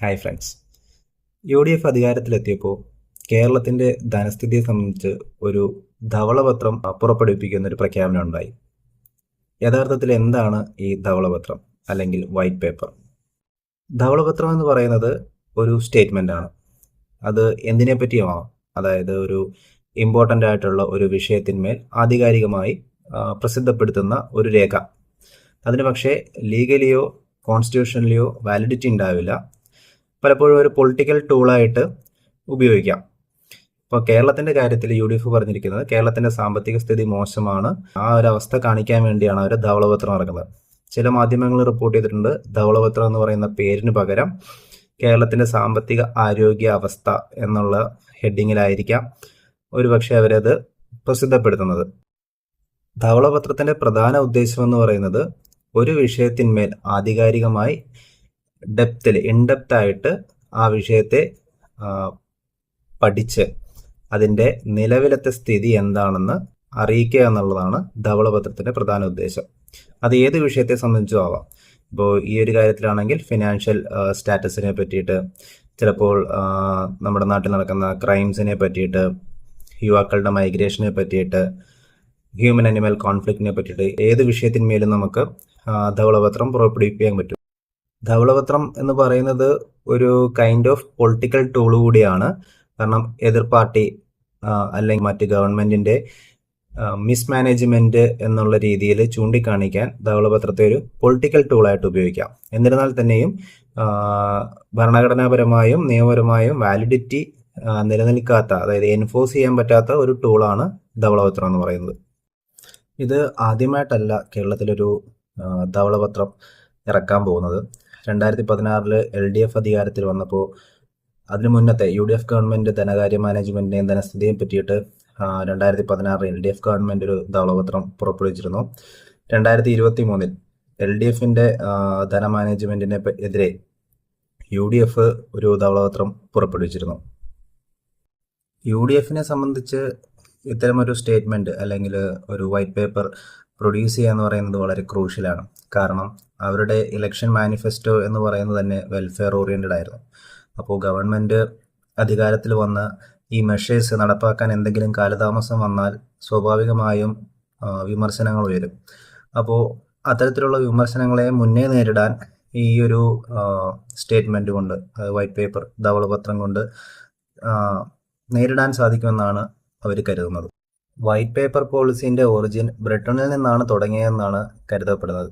Hi friends. UDF അധികാരത്തിലെത്തിയപ്പോൾ കേരളത്തിൻ്റെ ധനസ്ഥിതിയെ സംബന്ധിച്ച് ഒരു ധവളപത്രം പുറപ്പെടുവിപ്പിക്കുന്ന ഒരു പ്രഖ്യാപനം ഉണ്ടായി. യഥാർത്ഥത്തിൽ എന്താണ് ഈ ധവളപത്രം അല്ലെങ്കിൽ വൈറ്റ് പേപ്പർ? ധവളപത്രം എന്ന് പറയുന്നത് ഒരു സ്റ്റേറ്റ്മെൻ്റ് ആണ്. അത് എന്തിനെ പറ്റിയുമാവാം, അതായത് ഒരു ഇമ്പോർട്ടൻ്റ് ആയിട്ടുള്ള ഒരു വിഷയത്തിന്മേൽ ആധികാരികമായി പ്രസിദ്ധപ്പെടുത്തുന്ന ഒരു രേഖ. അതിന് പക്ഷേ ലീഗലിയോ കോൺസ്റ്റിറ്റ്യൂഷനിലെയോ വാലിഡിറ്റി ഉണ്ടാവില്ല. പലപ്പോഴും ഒരു പൊളിറ്റിക്കൽ ടൂളായിട്ട് ഉപയോഗിക്കാം. ഇപ്പോൾ കേരളത്തിൻ്റെ കാര്യത്തിൽ UDF പറഞ്ഞിരിക്കുന്നത് കേരളത്തിൻ്റെ സാമ്പത്തിക സ്ഥിതി മോശമാണ്, ആ ഒരു അവസ്ഥ കാണിക്കാൻ വേണ്ടിയാണ് അവർ ധവളപത്രം ഇറക്കുന്നത്. ചില മാധ്യമങ്ങൾ റിപ്പോർട്ട് ചെയ്തിട്ടുണ്ട് ധവളപത്രം എന്ന് പറയുന്ന പേരിന് പകരം കേരളത്തിൻ്റെ സാമ്പത്തിക ആരോഗ്യ അവസ്ഥ എന്നുള്ള ഹെഡിങ്ങിലായിരിക്കാം ഒരുപക്ഷെ അവരത് പ്രസിദ്ധപ്പെടുത്തുന്നത്. ധവളപത്രത്തിൻ്റെ പ്രധാന ഉദ്ദേശം എന്ന് പറയുന്നത് ഒരു വിഷയത്തിന്മേൽ ആധികാരികമായി ഇൻഡെപ്ത് ആയിട്ട് ആ വിഷയത്തെ പഠിച്ച് അതിൻ്റെ നിലവിലത്തെ സ്ഥിതി എന്താണെന്ന് അറിയിക്കുക എന്നുള്ളതാണ് ധവളപത്രത്തിൻ്റെ പ്രധാന ഉദ്ദേശം. അത് ഏത് വിഷയത്തെ സംബന്ധിച്ചും ആവാം. ഇപ്പോൾ ഈ ഒരു കാര്യത്തിലാണെങ്കിൽ ഫിനാൻഷ്യൽ സ്റ്റാറ്റസിനെ പറ്റിയിട്ട്, ചിലപ്പോൾ നമ്മുടെ നാട്ടിൽ നടക്കുന്ന ക്രൈംസിനെ പറ്റിയിട്ട്, യുവാക്കളുടെ മൈഗ്രേഷനെ പറ്റിയിട്ട്, ഹ്യൂമൻ അനിമൽ കോൺഫ്ലിക്റ്റിനെ പറ്റിയിട്ട് ഏത് വിഷയത്തിന്മേലും നമുക്ക് ധവളപത്രം പുറപ്പെടുവിക്കാൻ പറ്റും. ധവളപത്രം എന്ന് പറയുന്നത് ഒരു കൈൻഡ് ഓഫ് പൊളിറ്റിക്കൽ ടൂൾ കൂടിയാണ്. കാരണം എതിർ പാർട്ടി അല്ലെങ്കിൽ മറ്റ് ഗവൺമെന്റിന്റെ മിസ്മാനേജ്മെന്റ് എന്നുള്ള രീതിയിൽ ചൂണ്ടിക്കാണിക്കാൻ ധവളപത്രത്തെ ഒരു പൊളിറ്റിക്കൽ ടൂളായിട്ട് ഉപയോഗിക്കാം. എന്നിരുന്നാൽ തന്നെയും ഭരണഘടനാപരമായും നിയമപരമായും വാലിഡിറ്റി നിലനിൽക്കാത്ത, അതായത് എൻഫോഴ്സ് ചെയ്യാൻ പറ്റാത്ത ഒരു ടൂളാണ് ധവളപത്രം എന്ന് പറയുന്നത്. ഇത് ആദ്യമായിട്ടല്ല കേരളത്തിലൊരു ധവളപത്രം ഇറക്കാൻ പോകുന്നത്. 2016 LDF അധികാരത്തിൽ വന്നപ്പോൾ അതിനു മുന്നത്തെ UDF ഗവൺമെന്റ് ധനകാര്യ മാനേജ്മെന്റിനെയും ധനസ്ഥിതിയെയും പറ്റിയിട്ട് 2016 LDF ഗവൺമെന്റ് ഒരു ധവളപത്രം പുറപ്പെടുവിച്ചിരുന്നു. 2023 LDFന്റെ ധനമാനേജ്മെന്റിനെ എതിരെ UDF ഒരു ധവളപത്രം പുറപ്പെടുവിച്ചിരുന്നു. UDFനെ സംബന്ധിച്ച് ഇത്തരമൊരു സ്റ്റേറ്റ്മെന്റ് അല്ലെങ്കിൽ ഒരു വൈറ്റ് പേപ്പർ പ്രൊഡ്യൂസ് ചെയ്യുക എന്ന് പറയുന്നത് വളരെ ക്രൂഷ്യലാണ്. കാരണം അവരുടെ ഇലക്ഷൻ മാനിഫെസ്റ്റോ എന്ന് പറയുന്നത് തന്നെ വെൽഫെയർ ഓറിയന്റഡ് ആയിരുന്നു. അപ്പോൾ ഗവൺമെന്റ് അധികാരത്തിൽ വന്ന് ഈ മെഷേഴ്സ് നടപ്പാക്കാൻ എന്തെങ്കിലും കാലതാമസം വന്നാൽ സ്വാഭാവികമായും വിമർശനങ്ങൾ ഉയരും. അപ്പോൾ അത്തരത്തിലുള്ള വിമർശനങ്ങളെ മുന്നേ നേരിടാൻ ഈ ഒരു സ്റ്റേറ്റ്മെന്റ് കൊണ്ട്, വൈറ്റ് പേപ്പർ ധവളപത്രം കൊണ്ട് നേരിടാൻ സാധിക്കുമെന്നാണ് അവർ കരുതുന്നത്. വൈറ്റ് പേപ്പർ പോളിസിന്റെ ഒറിജിൻ ബ്രിട്ടനിൽ നിന്നാണ് തുടങ്ങിയതെന്നാണ് കരുതപ്പെടുന്നത്.